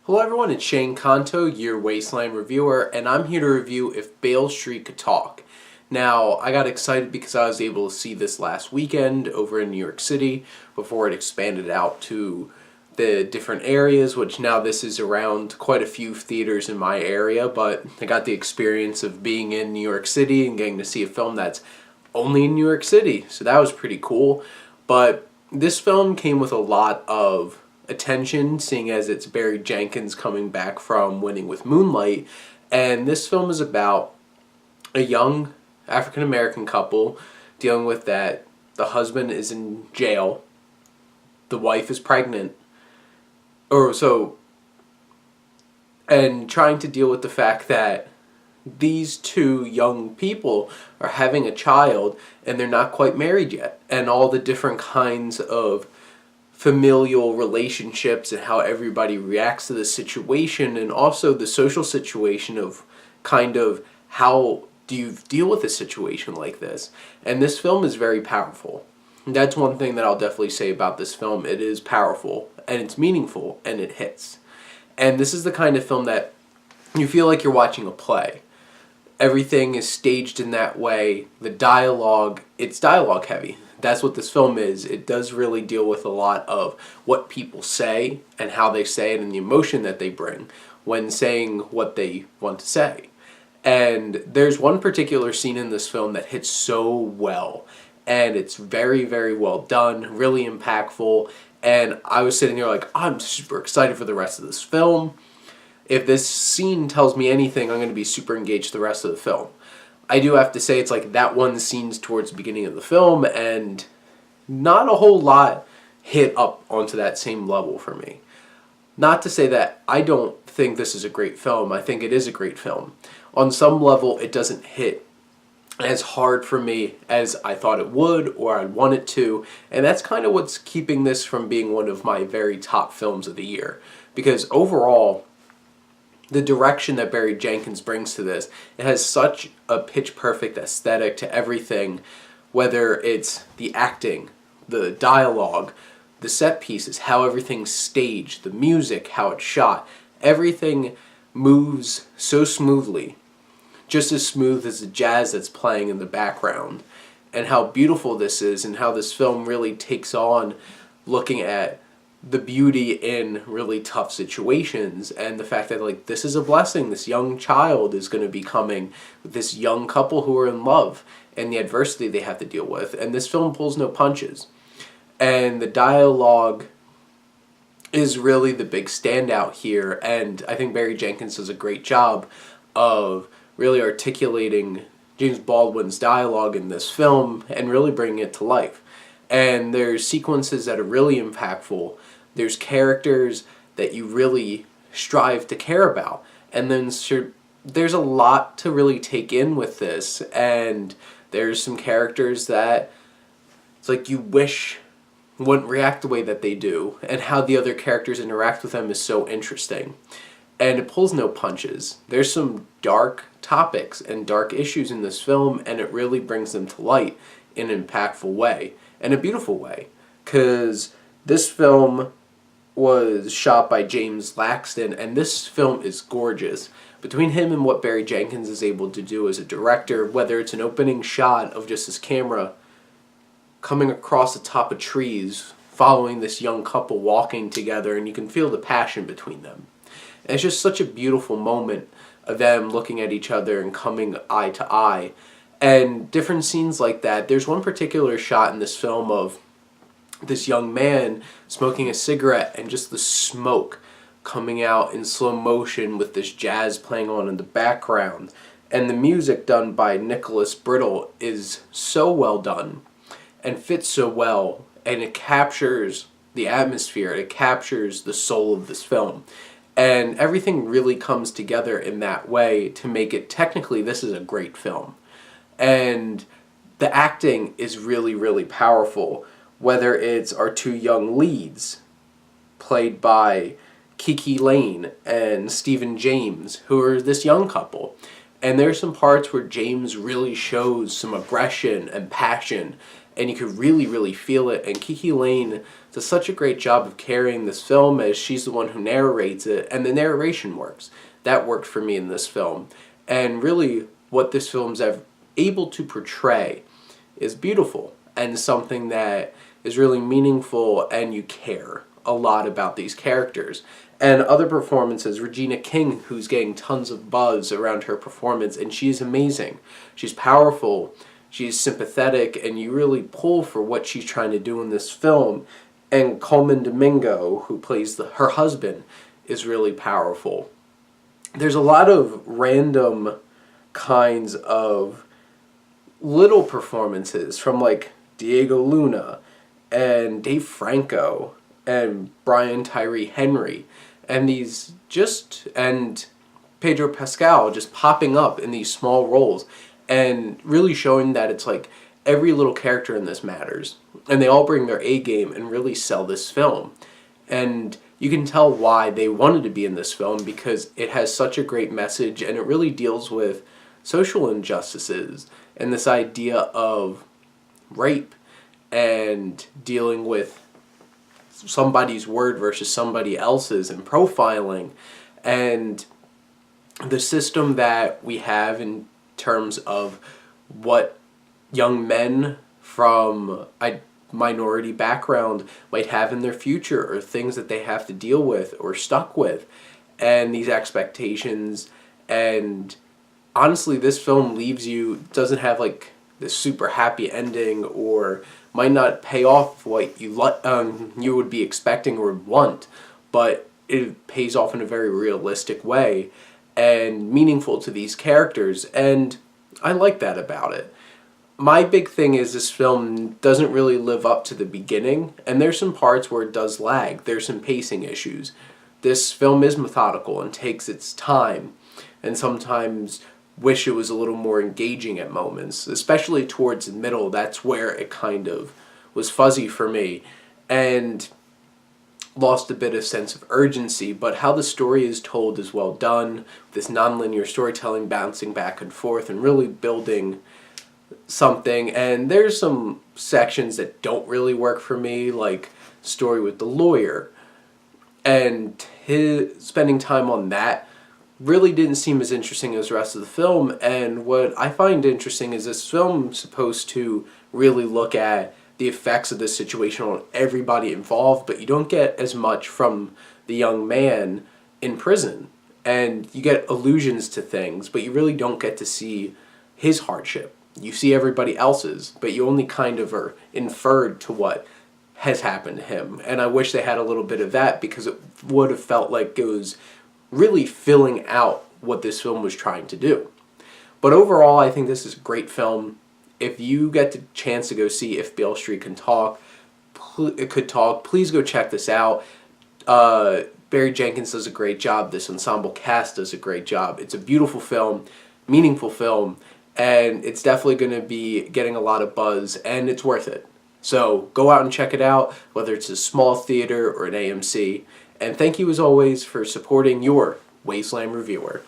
Hello everyone, it's Shane Kanto, your Wasteland reviewer, and I'm here to review If Beale Street Could Talk. Now, I got excited because I was able to see this last weekend over in New York City before it expanded out to the different areas, which now this is around quite a few theaters in my area, but I got the experience of being in New York City and getting to see a film that's only in New York City, so that was pretty cool. But this film came with a lot of attention, seeing as it's Barry Jenkins coming back from Winning with Moonlight, and this film is about a young African-American couple dealing with that the husband is in jail, the wife is pregnant, and trying to deal with the fact that these two young people are having a child and they're not quite married yet, and all the different kinds of familial relationships and how everybody reacts to the situation, and also the social situation of kind of how do you deal with a situation like this. And this film is very powerful. And that's one thing that I'll definitely say about this film. It is powerful and it's meaningful and it hits. And this is the kind of film that you feel like you're watching a play. Everything is staged in that way. The dialogue, it's dialogue heavy. That's what this film is. It does really deal with a lot of what people say and how they say it and the emotion that they bring when saying what they want to say. And there's one particular scene in this film that hits so well, and it's very, very well done, really impactful, and I was sitting there like, I'm super excited for the rest of this film. If this scene tells me anything, I'm going to be super engaged the rest of the film. I do have to say it's like that one scene's towards the beginning of the film, and not a whole lot hit up onto that same level for me. Not to say that I don't think this is a great film. I think it is a great film. On some level, it doesn't hit as hard for me as I thought it would or I'd want it to, and that's kind of what's keeping this from being one of my very top films of the year. Because overall, the direction that Barry Jenkins brings to this, it has such a pitch-perfect aesthetic to everything, whether it's the acting, the dialogue, the set pieces, how everything's staged, the music, how it's shot. Everything moves so smoothly, just as smooth as the jazz that's playing in the background, and how beautiful this is, and how this film really takes on looking at the beauty in really tough situations, and the fact that like this is a blessing. This young child is going to be coming with this young couple who are in love and the adversity they have to deal with, and this film pulls no punches. And the dialogue is really the big standout here, and I think Barry Jenkins does a great job of really articulating James Baldwin's dialogue in this film and really bringing it to life. And there's sequences that are really impactful. There's characters that you really strive to care about. And then there's a lot to really take in with this. And there's some characters that it's like you wish wouldn't react the way that they do. And how the other characters interact with them is so interesting. And it pulls no punches. There's some dark topics and dark issues in this film, and it really brings them to light in an impactful way. In a beautiful way, because this film was shot by James Laxton, and this film is gorgeous. Between him and what Barry Jenkins is able to do as a director, whether it's an opening shot of just his camera coming across the top of trees, following this young couple walking together, and you can feel the passion between them. And it's just such a beautiful moment of them looking at each other and coming eye to eye. And different scenes like that. There's one particular shot in this film of this young man smoking a cigarette and just the smoke coming out in slow motion with this jazz playing on in the background. And the music done by Nicholas Brittle is so well done and fits so well, and it captures the atmosphere, it captures the soul of this film. And everything really comes together in that way to make it, technically, this is a great film. And the acting is really, really powerful, whether it's our two young leads, played by Kiki Lane and Stephen James, who are this young couple. And there's some parts where James really shows some aggression and passion and you could really, really feel it. And Kiki Lane does such a great job of carrying this film, as she's the one who narrates it, and the narration works. That worked for me in this film. And really, what this film's able to portray is beautiful, and something that is really meaningful, and you care a lot about these characters. And other performances, Regina King, who's getting tons of buzz around her performance, and she's amazing. She's powerful, she's sympathetic, and you really pull for what she's trying to do in this film. And Coleman Domingo, who plays her husband, is really powerful. There's a lot of random kinds of little performances from like Diego Luna and Dave Franco and Brian Tyree Henry, and and Pedro Pascal just popping up in these small roles, and really showing that it's like every little character in this matters, and they all bring their A game and really sell this film. And you can tell why they wanted to be in this film, because it has such a great message, and it really deals with social injustices and this idea of rape and dealing with somebody's word versus somebody else's, and profiling, and the system that we have in terms of what young men from a minority background might have in their future, or things that they have to deal with or stuck with, and these expectations. And honestly, this film doesn't have like this super happy ending, or might not pay off what you would be expecting or would want, but it pays off in a very realistic way and meaningful to these characters, and I like that about it. My big thing is this film doesn't really live up to the beginning, and there's some parts where it does lag. There's some pacing issues. This film is methodical and takes its time, and sometimes wish it was a little more engaging at moments, especially towards the middle. That's where it kind of was fuzzy for me and lost a bit of sense of urgency. But how the story is told is well done, this nonlinear storytelling bouncing back and forth and really building something. And there's some sections that don't really work for me, like story with the lawyer, and his spending time on that really didn't seem as interesting as the rest of the film. And what I find interesting is this film is supposed to really look at the effects of this situation on everybody involved, but you don't get as much from the young man in prison. And you get allusions to things, but you really don't get to see his hardship. You see everybody else's, but you only kind of are inferred to what has happened to him. And I wish they had a little bit of that, because it would have felt like it was really filling out what this film was trying to do. But overall, I think this is a great film. If you get the chance to go see If Beale Street Could Talk, please go check this out. Barry Jenkins does a great job. This ensemble cast does a great job. It's a beautiful film, meaningful film, and it's definitely going to be getting a lot of buzz, and it's worth it. So go out and check it out, whether it's a small theater or an AMC. And thank you as always for supporting your Wasteland reviewer.